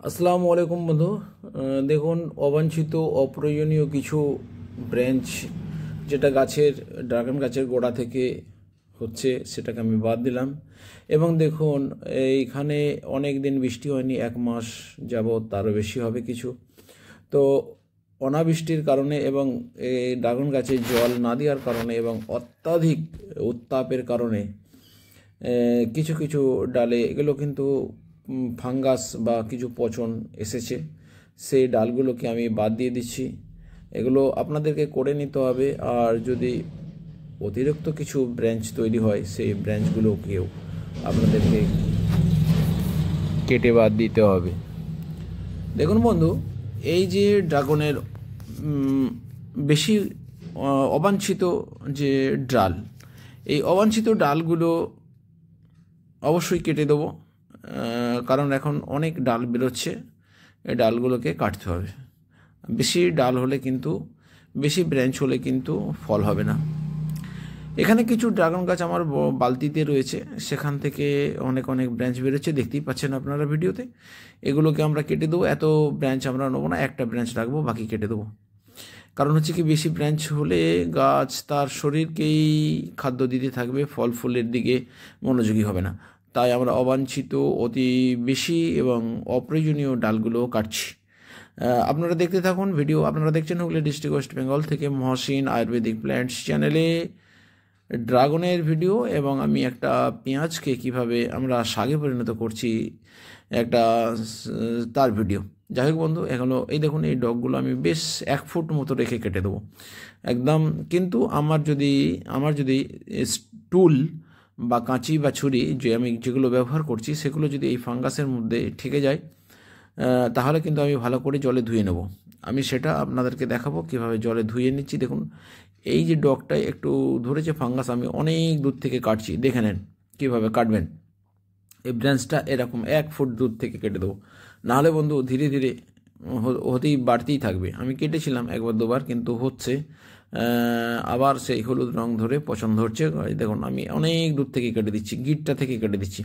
আসসালামু আলাইকুম বন্ধু। দেখুন, অবাঞ্ছিত অপ্রয়োজনীয় কিছু ব্রাঞ্চ যেটা ড্রাগন গাছের গোড়া থেকে হচ্ছে সেটাকে আমি বাদ দিলাম। এবং দেখুন, এইখানে অনেক দিন বৃষ্টি হয়নি, 1 মাস যাবৎ তারও বেশি হবে কিছু। তো অনাবৃষ্টির কারণে এবং এই ড্রাগন গাছে জল না দেওয়ার কারণে এবং অত্যাধিক উত্তাপের কারণে কিছু কিছু ডালে এগুলো কিন্তু ফাঙ্গাস বা কিছু পচন এসেছে। সেই ডালগুলোকে আমি বাদ দিয়ে দিচ্ছি। এগুলো আপনাদেরকে করে নিতে হবে। আর যদি অতিরিক্ত কিছু ব্রাঞ্চ তৈরি হয় সেই ব্রাঞ্চগুলোকেও আপনাদেরকে কেটে বাদ দিতে হবে। দেখুন বন্ধু, এই যে ড্রাগনের বেশি অবাঞ্ছিত যে ডাল, এই অবাঞ্ছিত ডালগুলো অবশ্যই কেটে দেবো। কারণ এখন অনেক ডাল বেরোচ্ছে, এই ডালগুলোকে কাটতে হবে। বেশি ডাল হলে কিন্তু, বেশি ব্রাঞ্চ হলে কিন্তু ফল হবে না। এখানে কিছু ড্রাগন গাছ আমার বালতিতে রয়েছে, সেখান থেকে অনেক অনেক ব্রাঞ্চ বেরোচ্ছে, দেখতেই পাচ্ছেন আপনারা ভিডিওতে। এগুলোকে আমরা কেটে দেবো। এত ব্রাঞ্চ আমরা নেবো না, একটা ব্রাঞ্চ রাখবো, বাকি কেটে দেবো। কারণ হচ্ছে কি, বেশি ব্রাঞ্চ হলে গাছ তার শরীরকেই খাদ্য দিতে থাকবে, ফল ফুলের দিকে মনোযোগী হবে না। তাই আমরা অবাঞ্ছিত, অতি বেশি এবং অপ্রয়োজনীয় ডালগুলো কাটছি। আপনারা দেখতে থাকুন ভিডিও। আপনারা দেখছেন হুগলি ডিস্ট্রিক্ট ওয়েস্ট বেঙ্গল থেকে মহসিন আয়ুর্বেদিক প্ল্যান্টস চ্যানেলে ড্রাগনের ভিডিও, এবং আমি একটা পেঁয়াজকে কিভাবে আমরা শাকে পরিণত করছি একটা তার ভিডিও। যাই হোক বন্ধু, এগুলো এই দেখুন, এই ডগগুলো আমি বেশ 1 ফুট মতো রেখে কেটে দেবো একদম। কিন্তু আমার যদি টুল বা কাঁচি বা ছুরি যে আমি যেগুলো ব্যবহার করছি সেগুলো যদি এই ফাঙ্গাসের মধ্যে ঠেকে যায়, তাহলে কিন্তু আমি ভালো করে জলে ধুয়ে নেব। আমি সেটা আপনাদেরকে দেখাবো কিভাবে জলে ধুয়ে নিচ্ছি। দেখুন, এই যে ডগটায় একটু ধরেছে ফাঙ্গাস, আমি অনেক দূর থেকে কাটছি। দেখে নেন কীভাবে কাটবেন। এই ব্রাঞ্চটা এরকম 1 ফুট দূর থেকে কেটে দেবো, নাহলে বন্ধু ধীরে ধীরে হতেই বাড়তেই থাকবে। আমি কেটেছিলাম 1 বার 2 বার, কিন্তু হচ্ছে আবার সেই হলুদ রং ধরে পছন্দ হচ্ছে। দেখুন, আমি অনেক দূর থেকে কেটে দিচ্ছি, গিটটা থেকে কেটে দিচ্ছি।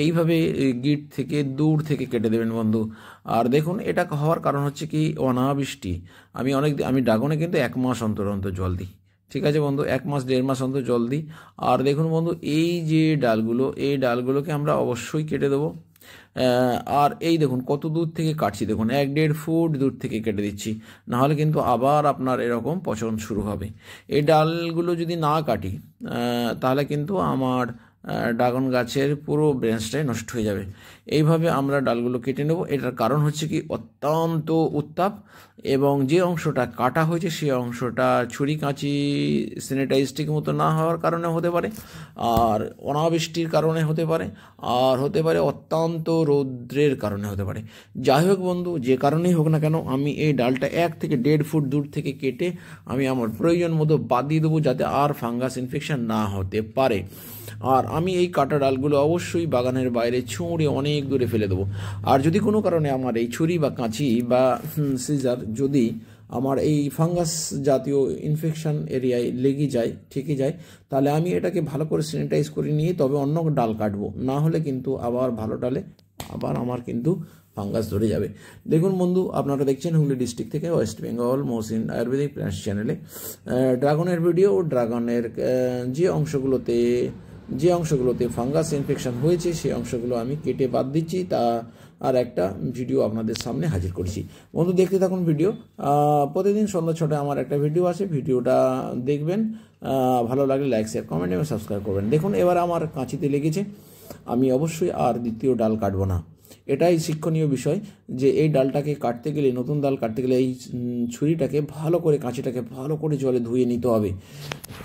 এইভাবে গিট থেকে দূর থেকে কেটে দেবেন বন্ধু। আর দেখুন, এটা হওয়ার কারণ হচ্ছে কি, অনাবৃষ্টি। আমি ড্রাগনে কিন্তু 1 মাস অন্তর অন্তর জল দিই। ঠিক আছে বন্ধু, 1 মাস 1.5 মাস অন্তর জল দিই। আর দেখুন বন্ধু, এই যে ডালগুলো, এই ডালগুলোকে আমরা অবশ্যই কেটে দেবো। আর এই দেখুন কত দূর থেকে কাটছি, দেখুন 1-1.5 ফুট দূর থেকে কেটে দিচ্ছি, নাহলে কিন্তু আবার আপনার এরকম পচন শুরু হবে। এই ডালগুলো যদি না কাটি তাহলে কিন্তু আমার ড্রাগন গাছের পুরো ব্রাঞ্চটাই নষ্ট হয়ে যাবে। এইভাবে আমরা ডালগুলো কেটে নেব। এটার কারণ হচ্ছে কি, অত্যন্ত উত্তাপ, এবং যে অংশটা কাটা হয়েছে সেই অংশটা ছুরি কাঁচি স্যানিটাইজ ঠিক মতো না হওয়ার কারণে হতে পারে, আর অনাবৃষ্টির কারণে হতে পারে, আর হতে পারে অত্যন্ত রৌদ্রের কারণে হতে পারে। যাই হোক বন্ধু, যে কারণেই হোক না কেন, আমি এই ডালটা 1 থেকে 1.5 ফুট দূর থেকে কেটে আমি আমার প্রয়োজন মতো বাদ দিয়ে দেবো, যাতে আর ফাঙ্গাস ইনফেকশন না হতে পারে। আর আমি এই কাটা ডালগুলো অবশ্যই বাগানের বাইরে ছুঁড়ে অনেক দূরে ফেলে দেবো। আর যদি কোনো কারণে আমার এই ছুরি বা কাঁচি বা সিজার যদি আমার এই ফাঙ্গাস জাতীয় ইনফেকশন এরিয়ায় লেগে যায়, ঠেকে যায়, তাহলে আমি এটাকে ভালো করে স্যানিটাইজ করে নিয়ে তবে অন্য ডাল কাটবো। না হলে কিন্তু আবার ভালো ডালে আবার আমার কিন্তু ফাঙ্গাস ধরে যাবে। দেখুন বন্ধু, আপনারা দেখছেন হুগলি ডিস্ট্রিক্ট থেকে ওয়েস্ট বেঙ্গল মহসিন আয়ুর্বেদিক প্ল্যান্টস চ্যানেলে ড্রাগনের ভিডিও। ড্রাগনের যে অংশগুলোতে ফাঙ্গাস ইনফেকশন হয়েছে সেই অংশগুলো আমি কেটে বাদ দিচ্ছি, তা আর একটা ভিডিও আপনাদের সামনে হাজির করছি। বন্ধু দেখতে থাকুন ভিডিও। প্রতিদিন সন্ধ্যা 6টায় আমার একটা ভিডিও আছে, ভিডিওটা দেখবেন। ভালো লাগলে লাইক শেয়ার কমেন্ট এবং সাবস্ক্রাইব করবেন। দেখুন, এবার আমার কাঁচিতে লেগেছে, আমি অবশ্যই আর দ্বিতীয় ডাল কাটবো না। এটাই শিক্ষণীয় বিষয় যে এই ডালটাকে কাটতে গেলে, নতুন ডাল কাটতে গেলে এই ছুরিটাকে ভালো করে, কাঁচিটাকে ভালো করে জলে ধুয়ে নিতে হবে।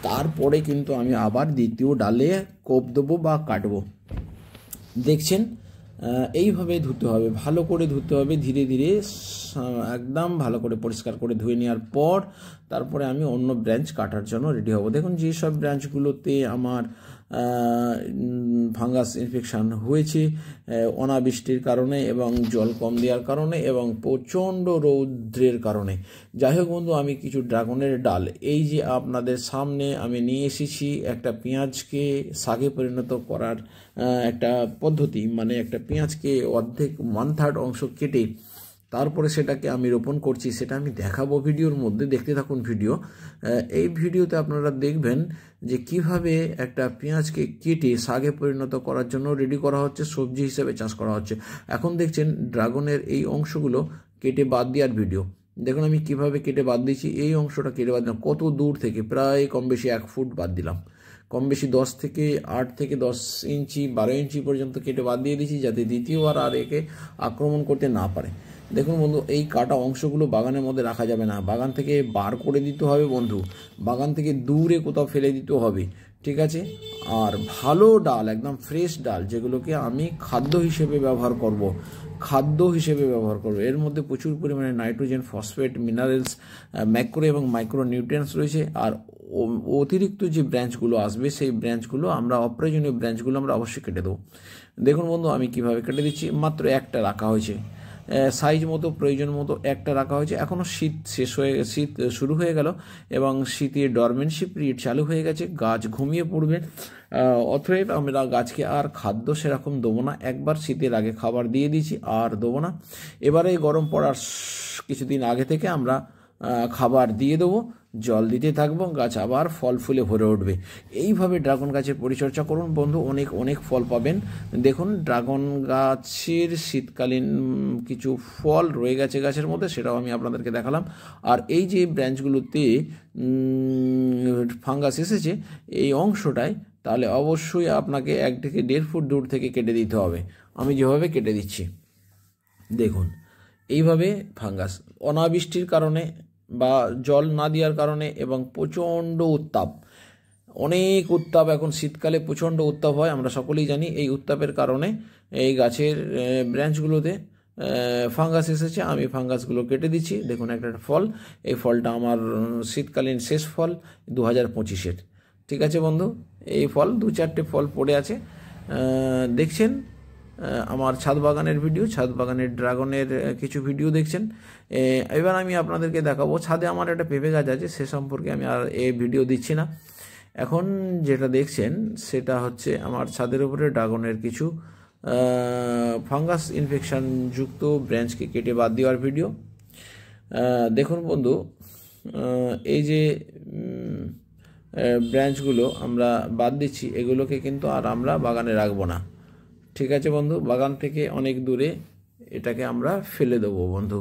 তারপরে কিন্তু আমি আবার দ্বিতীয় ডালে কোপ দেবো বা কাটবো। দেখছেন, এইভাবে ধুতে হবে, ভালো করে ধুতে হবে, ধীরে ধীরে একদম ভালো করে পরিষ্কার করে ধুয়ে নেওয়ার পর তারপরে আমি অন্য ব্রাঞ্চ কাটার জন্য রেডি হব। দেখুন, যেসব ব্রাঞ্চগুলোতে আমার ফাঙ্গাস ইনফেকশান হয়েছে অনাবৃষ্টির কারণে এবং জল কম দেওয়ার কারণে এবং প্রচণ্ড রৌদ্রের কারণে। যাই হোক বন্ধু, আমি কিছু ড্রাগনের ডাল এই যে আপনাদের সামনে আমি নিয়ে এসেছি একটা পেঁয়াজকে শাকে পরিণত করার একটা পদ্ধতি, মানে একটা পেঁয়াজকে অর্ধেক 1/3 অংশ কেটে তারপরে সেটাকে আমি রোপণ করছি, সেটা আমি দেখাবো ভিডিওর মধ্যে। দেখতে থাকুন ভিডিও। এই ভিডিওতে আপনারা দেখবেন যে কিভাবে একটা পেঁয়াজকে কেটে শাকে পরিণত করার জন্য রেডি করা হচ্ছে, সবজি হিসেবে চাষ করা হচ্ছে। এখন দেখছেন ড্রাগনের এই অংশগুলো কেটে বাদ দেওয়ার ভিডিও। দেখুন আমি কিভাবে কেটে বাদ দিয়েছি। এই অংশটা কেটে বাদ দিলাম কত দূর থেকে, প্রায় কম বেশি 1 ফুট বাদ দিলাম। কম বেশি 8 থেকে 10 ইঞ্চি 12 ইঞ্চি পর্যন্ত কেটে বাদ দিয়ে দিয়েছি, যাতে দ্বিতীয়বার আর একে আক্রমণ করতে না পারে। দেখুন বন্ধু, এই কাটা অংশগুলো বাগানের মধ্যে রাখা যাবে না, বাগান থেকে বার করে দিতে হবে বন্ধু, বাগান থেকে দূরে কোথাও ফেলে দিতে হবে, ঠিক আছে। আর ভালো ডাল, একদম ফ্রেশ ডাল, যেগুলোকে আমি খাদ্য হিসেবে ব্যবহার করব, এর মধ্যে প্রচুর পরিমাণে নাইট্রোজেন, ফসফেট, মিনারেলস, ম্যাক্রো এবং মাইক্রো নিউট্রিয়েন্টস রয়েছে। আর অতিরিক্ত যে ব্রাঞ্চগুলো আসবে সেই ব্রাঞ্চগুলো আমরা, অপ্রয়োজনীয় ব্রাঞ্চগুলো আমরা অবশ্যই কেটে দেবো। দেখুন বন্ধু আমি কিভাবে কেটে দিচ্ছি। মাত্র একটা রাখা হয়েছে, সাইজ মতো প্রয়োজন মতো একটা রাখা হয়েছে। এখনও শীত শুরু হয়ে গেল এবং শীতের ডরমেন্সি পিরিয়ড চালু হয়ে গেছে, গাছ ঘুমিয়ে পড়বে। অতএব আমরা গাছকে আর খাদ্য সেরকম দেবো না, একবার শীতের আগে খাবার দিয়ে দিয়েছি, আর দেবো না। এবারে গরম পড়ার কিছুদিন আগে থেকে আমরা খাবার দিয়ে দেবো, জল দিতে থাকবো, গাছ আবার ফল ফুলে ভরে উঠবে। এইভাবে ড্রাগন গাছের পরিচর্যা করুন বন্ধু, অনেক ফল পাবেন। দেখুন ড্রাগন গাছের শীতকালীন কিছু ফল রয়ে গেছে গাছের মধ্যে, সেটাও আমি আপনাদেরকে দেখালাম। আর এই যে ব্রাঞ্চগুলোতে ফাঙ্গাস এসেছে এই অংশটায়, তাহলে অবশ্যই আপনাকে 1 থেকে 1.5 ফুট দূর থেকে কেটে দিতে হবে। আমি যেভাবে কেটে দিচ্ছি দেখুন, এইভাবে ফাঙ্গাস অনাবৃষ্টির কারণে বা জল না দেওয়ার কারণে এবং প্রচণ্ড উত্তাপ, অনেক উত্তাপ, এখন শীতকালে প্রচণ্ড উত্তাপ হয়, আমরা সকলেই জানি। এই উত্তাপের কারণে এই গাছের ব্রাঞ্চগুলোতে ফাঙ্গাস এসেছে। আমি ফাঙ্গাসগুলো কেটে দিচ্ছি। দেখুন একটা ফল, এই ফলটা আমার শীতকালীন শেষ ফল 2025-এর, ঠিক আছে বন্ধু। এই ফল 2-4টে ফল পড়ে আছে, দেখছেন আমার ছাদ বাগানের ভিডিও, ছাদ বাগানের ড্রাগনের কিছু ভিডিও দেখছেন। এবার আমি আপনাদেরকে দেখাবো, ছাদে আমার একটা পেঁপে গাছ আছে, সে সম্পর্কে আমি আর এই ভিডিও দিচ্ছি না। এখন যেটা দেখছেন সেটা হচ্ছে আমার ছাদের উপরে ড্রাগনের কিছু ফাঙ্গাস ইনফেকশন যুক্ত ব্রাঞ্চকে কেটে বাদ দেওয়ার ভিডিও। দেখুন বন্ধু, এই যে ব্রাঞ্চগুলো আমরা বাদ দিচ্ছি, এগুলোকে কিন্তু আর আমরা বাগানে রাখবো না, ঠিক আছে বন্ধু। বাগান থেকে অনেক দূরে এটাকে আমরা ফেলে দেবো বন্ধু।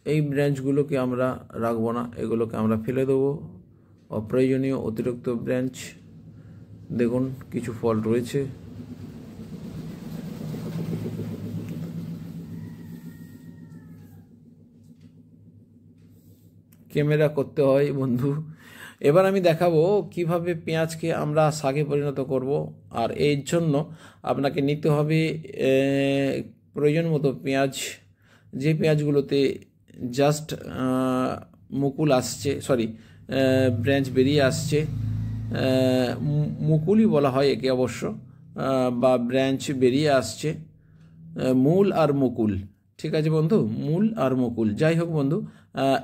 এই ব্রাঞ্চগুলোকে আমরা রাখবো না, এগুলোকে আমরা ফেলে দেবো, অপ্রয়োজনীয় অতিরিক্ত ব্রাঞ্চ। দেখুন কিছু ফল রয়েছে, ক্যামেরা করতে হয় বন্ধু। এবার আমি দেখাবো কিভাবে পেঁয়াজকে আমরা শাকে পরিণত করব। আর এর জন্য আপনাকে নিতে হবে প্রয়োজন মতো পেঁয়াজ, যে পেঁয়াজগুলোতে জাস্ট মুকুল আসছে, ব্রাঞ্চ বেরিয়ে আসছে, মুকুলই বলা হয় একে অবশ্য, বা ব্রাঞ্চ বেরিয়ে আসছে, মূল আর মুকুল, ঠিক আছে বন্ধু, মূল আর মুকুল। যাই হোক বন্ধু,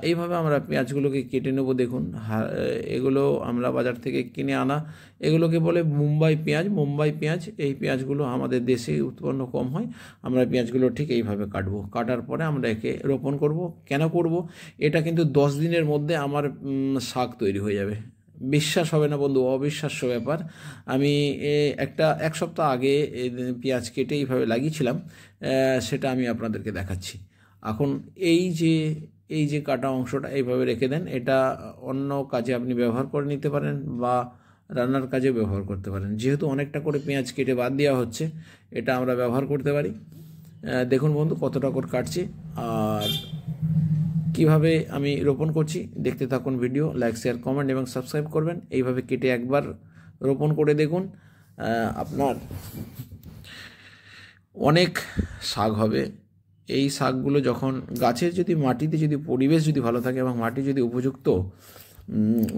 এইভাবে আমরা পেঁয়াজগুলোকে কেটে নেব। দেখুন এগুলো আমরা বাজার থেকে কিনে আনা, এগুলোকে বলে মুম্বাই পেঁয়াজ। এই পেঁয়াজগুলো আমাদের দেশে উৎপন্ন কম হয়। আমরা পেঁয়াজগুলো ঠিক এইভাবে কাটবো, কাটার পরে আমরা একে রোপণ করব। কেন করব? এটা কিন্তু 10 দিনের মধ্যে আমার শাক তৈরি হয়ে যাবে। বিশ্বাস হবে না বন্ধু, অবিশ্বাস্য ব্যাপার। আমি এক সপ্তাহ আগে পেঁয়াজ কেটে এইভাবে লাগিয়েছিলাম, সেটা আমি আপনাদেরকে দেখাচ্ছি। এখন এই যে কাটা অংশটা এইভাবে রেখে দেন, এটা অন্য কাজে আপনি ব্যবহার করে নিতে পারেন বা রান্নার কাজে ব্যবহার করতে পারেন। যেহেতু অনেকটা করে পেঁয়াজ কেটে বাদ দেওয়া হচ্ছে, এটা আমরা ব্যবহার করতে পারি। দেখুন বন্ধু কতটা করে কাটছি আর কিভাবে আমি রোপণ করছি, দেখতে থাকুন ভিডিও। লাইক, শেয়ার, কমেন্ট এবং সাবস্ক্রাইব করবেন। এইভাবে কেটে একবার রোপণ করে দেখুন, আপনার অনেক শাক হবে এই শাকগুলো যখন গাছের যদি মাটিতে যদি পরিবেশ যদি ভালো থাকে এবং মাটি যদি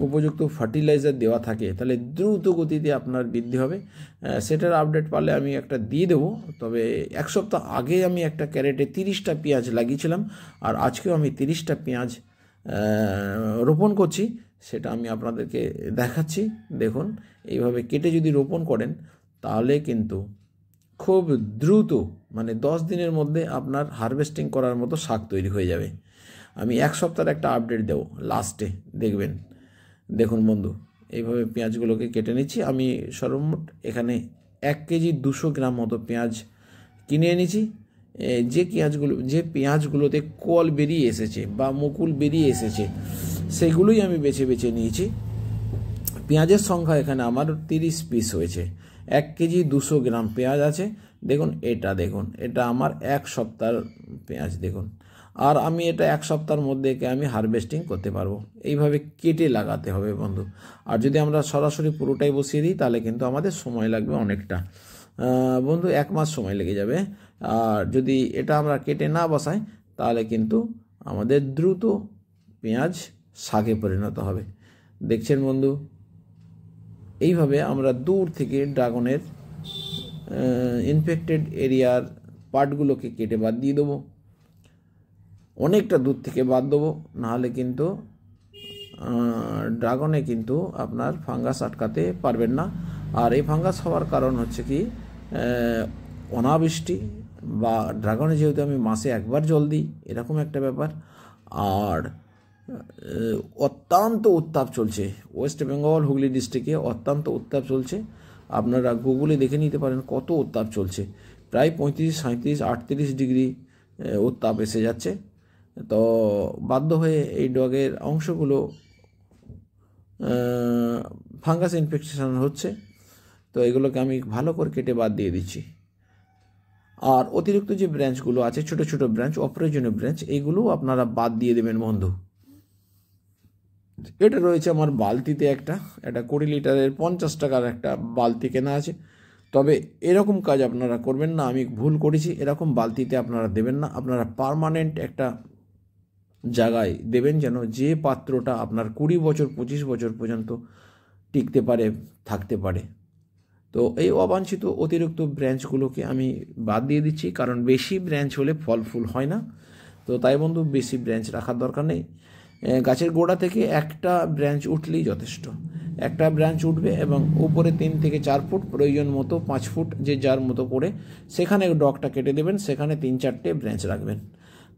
উপযুক্ত ফার্টিলাইজার দেওয়া থাকে তাহলে দ্রুত গতিতে আপনার বৃদ্ধি হবে। সেটার আপডেট পারলে আমি একটা দিয়ে দেবো। তবে এক সপ্তাহ আগে আমি একটা ক্যারেটে 30টা পেঁয়াজ লাগিয়েছিলাম, আর আজকেও আমি 30টা পেঁয়াজ রোপণ করছি, সেটা আমি আপনাদেরকে দেখাচ্ছি। দেখুন, এইভাবে কেটে যদি রোপণ করেন তাহলে কিন্তু খুব দ্রুত, মানে 10 দিনের মধ্যে আপনার হারভেস্টিং করার মতো শাক তৈরি হয়ে যাবে। আমি এক সপ্তাহের একটা আপডেট দেবো লাস্টে, দেখবেন। দেখুন বন্ধু, এইভাবে পেঁয়াজগুলোকে কেটে নিচ্ছি। আমি সর্বমোট এখানে 1 কেজি 200 গ্রাম মতো পেঁয়াজ কিনে এনেছি। যে পেঁয়াজগুলোতে কল বেরিয়ে এসেছে বা মুকুল বেরিয়ে এসেছে সেগুলোই আমি বেছে বেছে নিয়েছি। পেঁয়াজের সংখ্যা এখানে আমার 30 পিস হয়েছে। 1 কেজি 200 গ্রাম পেঁয়াজ আছে। দেখুন, এটা আমার 1 সপ্তাহের পেঁয়াজ। দেখুন, আর আমি এটা 1 সপ্তাহের মধ্যে আমি হারভেস্টিং করতে পারবো। এইভাবে কেটে লাগাতে হবে বন্ধু। আর যদি আমরা সরাসরি পুরোটাই বসিয়ে দিই তাহলে কিন্তু আমাদের সময় লাগবে অনেকটা বন্ধু, 1 মাস সময় লেগে যাবে। আর যদি এটা আমরা কেটে না বসাই তাহলে কিন্তু আমাদের দ্রুত পেঁয়াজ শাকে পরিণত হবে। দেখছেন বন্ধু, এইভাবে আমরা দূর থেকে ড্রাগনের ইনফেক্টেড এরিয়ার পার্টগুলোকে কেটে বাদ দিয়ে দেবো। অনেকটা দূর থেকে বাদ দেবো, নাহলে কিন্তু ড্রাগনে কিন্তু আপনার ফাঙ্গাস আটকাতে পারবেন না। আর এই ফাঙ্গাস হওয়ার কারণ হচ্ছে কি, অনাবৃষ্টি বা ড্রাগনে যেহেতু আমি মাসে 1 বার জল দিই, এরকম একটা ব্যাপার। আর অত্যন্ত উত্তাপ চলছে ওয়েস্ট বেঙ্গল হুগলি ডিস্ট্রিক্টে, অত্যন্ত উত্তাপ চলছে। আপনারা গুগলে দেখে নিতে পারেন কত উত্তাপ চলছে। প্রায় 35, 37, 38 ডিগ্রি উত্তাপ এসে যাচ্ছে। তো বাধ্য হয়ে এই ডগের অংশগুলো ফাঙ্গাস ইনফেকশন হচ্ছে। তো এগুলোকে আমি ভালো করে কেটে বাদ দিয়ে দিচ্ছি। আর অতিরিক্ত যে ব্রাঞ্চগুলো আছে, ছোট ছোট ব্রাঞ্চ, অপ্রয়োজনীয় ব্রাঞ্চ, এইগুলোও আপনারা বাদ দিয়ে দেবেন বন্ধু। এটা রয়েছে আমার বালতিতে, একটা 20 লিটারের 50 টাকার একটা বালতি কেনা আছে। তবে এরকম কাজ আপনারা করবেন না, আমি ভুল করেছি। এরকম বালতিতে আপনারা দেবেন না, আপনারা পার্মানেন্ট একটা জায়গায় দেবেন, যেন যে পাত্রটা আপনার 20 বছর 25 বছর পর্যন্ত টিকতে পারে, থাকতে পারে। তো এই অবাঞ্ছিত অতিরিক্ত ব্রাঞ্চগুলোকে আমি বাদ দিয়ে দিচ্ছি, কারণ বেশি ব্রাঞ্চ হলে ফল ফুল হয় না। তো তাই বন্ধু, বেশি ব্রাঞ্চ রাখার দরকার নেই। গাছের গোড়া থেকে একটা ব্রাঞ্চ উঠলেই যথেষ্ট। একটা ব্রাঞ্চ উঠবে এবং উপরে 3 থেকে 4 ফুট, প্রয়োজন মতো 5 ফুট, যে যার মতো করে সেখানে ডগটা কেটে দেবেন, সেখানে 3-4টে ব্রাঞ্চ রাখবেন,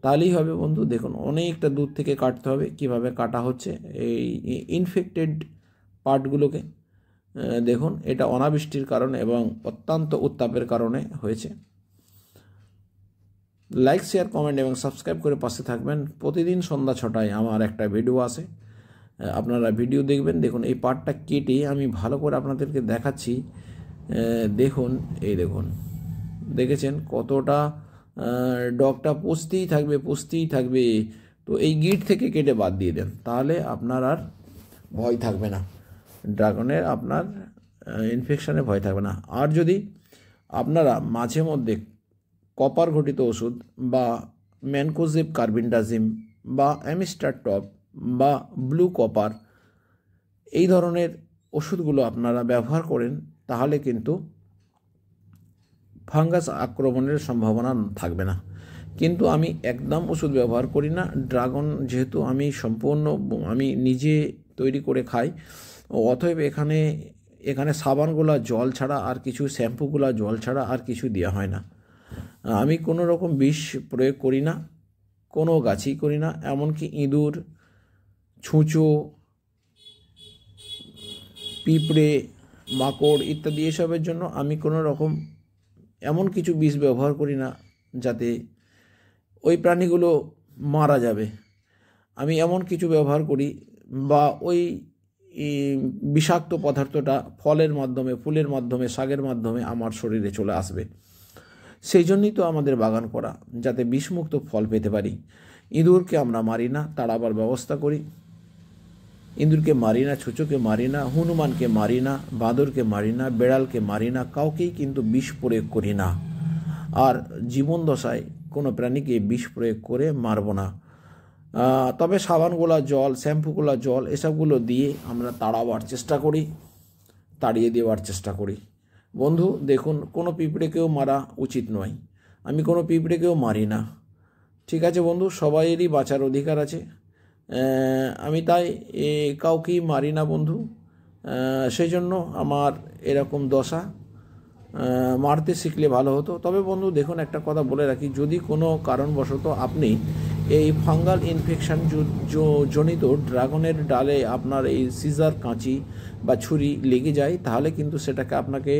তাহলেই হবে বন্ধু। দেখুন, অনেকটা দূর থেকে কাটতে হবে। কিভাবে কাটা হচ্ছে এই ইনফেক্টেড পার্টগুলোকে, দেখুন, এটা অনাবৃষ্টির কারণে এবং অত্যন্ত উত্তাপের কারণে হয়েছে। লাইক, শেয়ার, কমেন্ট এবং সাবস্ক্রাইব করে পাশে থাকবেন। প্রতিদিন সন্ধ্যা 6টায় আমার একটা ভিডিও আসে, আপনারা ভিডিও দেখবেন। দেখুন, এই পার্টটা কেটে আমি ভালো করে আপনাদেরকে দেখাচ্ছি। দেখুন, এই দেখুন, দেখেছেন কতটা ডগটা পুষতেই থাকবে। তো এই গিট থেকে কেটে বাদ দিয়ে দেন, তাহলে আপনার আর ভয় থাকবে না, ড্রাগনের আপনার ইনফেকশনে ভয় থাকবে না। আর যদি আপনারা মাঝে মধ্যে কপার ঘটিত ওষুধ বা ম্যানকোজেব কার্বিন্ডাজিম বা অ্যামিস্টার টপ বা ব্লু কপার, এই ধরনের ওষুধগুলো আপনারা ব্যবহার করেন, তাহলে কিন্তু ফাঙ্গাস আক্রমণের সম্ভাবনা থাকবে না। কিন্তু আমি একদম ওষুধ ব্যবহার করি না। ড্রাগন যেহেতু আমি নিজে তৈরি করে খাই, অতএব এখানে সাবানগুলা জল ছাড়া আর কিছু, শ্যাম্পুগুলা জল ছাড়া আর কিছু দেওয়া হয় না। আমি কোনো রকম বিষ প্রয়োগ করি না, কোনো গাছই করি না। এমনকি ইঁদুর, ছুঁচো, পিঁপড়ে, মাকড় ইত্যাদি এসবের জন্য আমি কোনো রকম এমন কিছু বিষ ব্যবহার করি না যাতে ওই প্রাণীগুলো মারা যাবে। আমি এমন কিছু ব্যবহার করি বা ওই বিষাক্ত পদার্থটা ফলের মাধ্যমে, ফুলের মাধ্যমে, শাকের মাধ্যমে আমার শরীরে চলে আসবে। সেই জন্যই তো আমাদের বাগান করা, যাতে বিষমুক্ত ফল পেতে পারি। ইঁদুরকে আমরা মারি না, তাড়াবার ব্যবস্থা করি। ইঁদুরকে মারি না, ছুঁচোকে মারি না, হনুমানকে মারি না, বাঁদরকে মারি না, বেড়ালকে মারি না, কাউকেই কিন্তু বিষ প্রয়োগ করি না। আর জীবন দশায় কোনো প্রাণীকে বিষ প্রয়োগ করে মারব না। তবে সাবানগুলা জল, শ্যাম্পুগুলা জল এসবগুলো দিয়ে আমরা তাড়িয়ে দেওয়ার চেষ্টা করি। বন্ধু দেখুন, কোনো পিঁপড়েকেও মারা উচিত নয়। আমি কোনো পিঁপড়েকেও মারি না, ঠিক আছে বন্ধু? সবাইয়েরই বাঁচার অধিকার আছে। আমি তাই কাউকেই মারি না বন্ধু। সেই জন্য আমার এরকম দশা। মারতে শিখলে ভালো হতো। তবে বন্ধু দেখুন, একটা কথা বলে রাখি, যদি কোনো কারণবশত আপনি এই ফাঙ্গাল ইনফেকশান জনিত ড্রাগনের ডালে আপনার এই সিজার, কাঁচি বা ছুরি লেগে যায়, তাহলে কিন্তু সেটাকে আপনাকে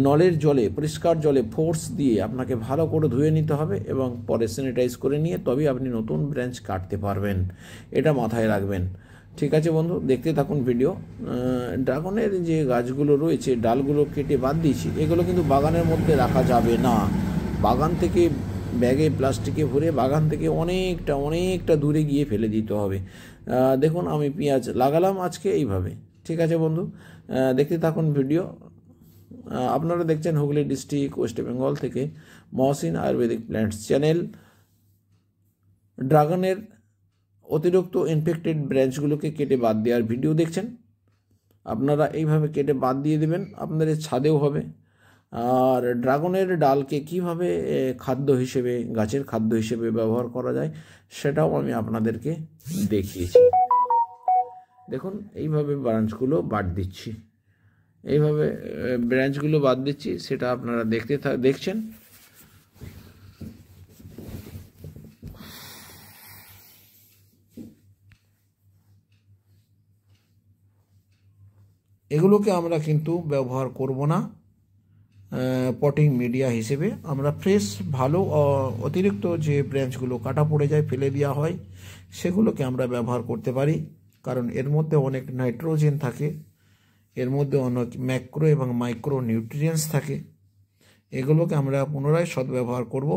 নলের জলে, পরিষ্কার জলে ফোর্স দিয়ে আপনাকে ভালো করে ধুয়ে নিতে হবে এবং পরে স্যানিটাইজ করে নিয়ে তবেই আপনি নতুন ব্রাঞ্চ কাটতে পারবেন। এটা মাথায় রাখবেন, ঠিক আছে বন্ধু? দেখতে থাকুন ভিডিও। ড্রাগনের যে গাছগুলো রয়েছে, ডালগুলো কেটে বাদ দিয়েছি, এগুলো কিন্তু বাগানের মধ্যে রাখা যাবে না। বাগান থেকে ব্যাগে প্লাস্টিকে ভরে বাগান থেকে অনেকটা দূরে গিয়ে ফেলে দিতে হবে। দেখুন আমি পেঁয়াজ লাগালাম আজকে এইভাবে, ঠিক আছে বন্ধু? দেখতে থাকুন ভিডিও। আপনারা দেখছেন হুগলি ডিস্ট্রিক্ট, ওয়েস্ট বেঙ্গল থেকে মহসিন আয়ুর্বেদিক প্ল্যান্টস চ্যানেল। ড্রাগনের অতিরিক্ত ইনফেক্টেড ব্রাঞ্চগুলোকে কেটে বাদ দেওয়ার ভিডিও দেখছেন। আপনারা এইভাবে কেটে বাদ দিয়ে দেবেন, আপনাদের ছাদেও হবে। আর ড্রাগনের ডালকে কিভাবে গাছের খাদ্য হিসেবে ব্যবহার করা যায় সেটাও আমি আপনাদেরকে দেখিয়েছি। দেখুন এইভাবে ব্রাঞ্চগুলো বাদ দিচ্ছি, সেটা আপনারা দেখছেন। এগুলোকে আমরা কিন্তু ব্যবহার করব না পটিং মিডিয়া হিসেবে। আমরা ফ্রেশ ভালো অতিরিক্ত যে ব্রাঞ্চগুলো কাটা পড়ে যায়, ফেলে দেওয়া হয়, সেগুলোকে আমরা ব্যবহার করতে পারি। কারণ এর মধ্যে অনেক নাইট্রোজেন থাকে, এর মধ্যে অনেক ম্যাক্রো এবং মাইক্রো নিউট্রিয়েন্টস থাকে। এগুলোকে আমরা পুনরায় সদ্ব্যবহার করব।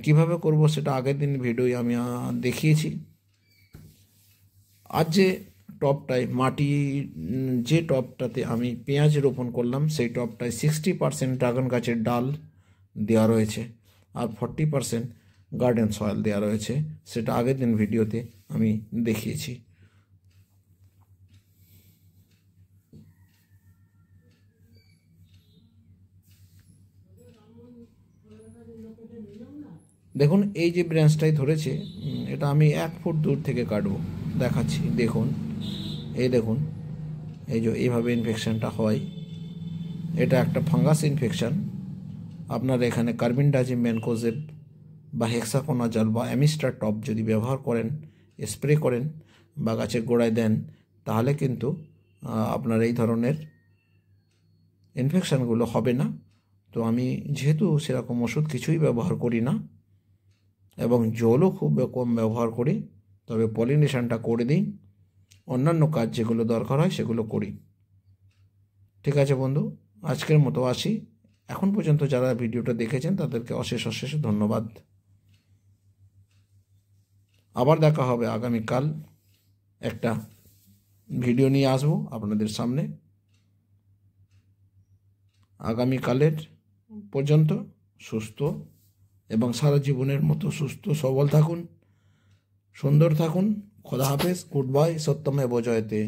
কিভাবে করব সেটা আগের দিন ভিডিওয় আমি দেখিয়েছি। আজ যে টবটাতে আমি পেঁয়াজ রোপণ করলাম, সেই টবটায় 60% ড্রাগন গাছের ডাল দেওয়া রয়েছে আর 40% গার্ডেন সয়েল দেওয়া রয়েছে। সেটা আগের দিন ভিডিওতে আমি দেখিয়েছি। দেখুন এই যে ব্রাঞ্চটাই ধরেছে, এটা আমি 1 ফুট দূর থেকে কাটবো, দেখাচ্ছি। দেখুন এই যে এইভাবে ইনফেকশানটা হয়, এটা একটা ফাঙ্গাস ইনফেকশান। আপনারা এখানে কার্বিনডাজিম ম্যানকোজেব বা হেক্সাকোনাজল বা অ্যামিস্টার টপ যদি ব্যবহার করেন, স্প্রে করেন বা গাছের গোড়ায় দেন, তাহলে কিন্তু আপনার এই ধরনের ইনফেকশানগুলো হবে না। তো আমি যেহেতু সেরকম ওষুধ কিছুই ব্যবহার করি না এবং জলও খুব কম ব্যবহার করি, তবে পলিনেশনটা করে দিই, অন্যান্য কাজ যেগুলো দরকার হয় সেগুলো করি। ঠিক আছে বন্ধু, আজকের মতো আসি। এখন পর্যন্ত যারা ভিডিওটা দেখেছেন তাদেরকে অশেষ ধন্যবাদ। আবার দেখা হবে আগামীকাল, একটা ভিডিও নিয়ে আসবো আপনাদের সামনে। আগামীকালের পর্যন্ত সুস্থ এবং সারা জীবনের মতো সুস্থ সবল থাকুন, সুন্দর থাকুন। খোদা হাফেজ, গুড বাই, সত্যমেব জয়তে।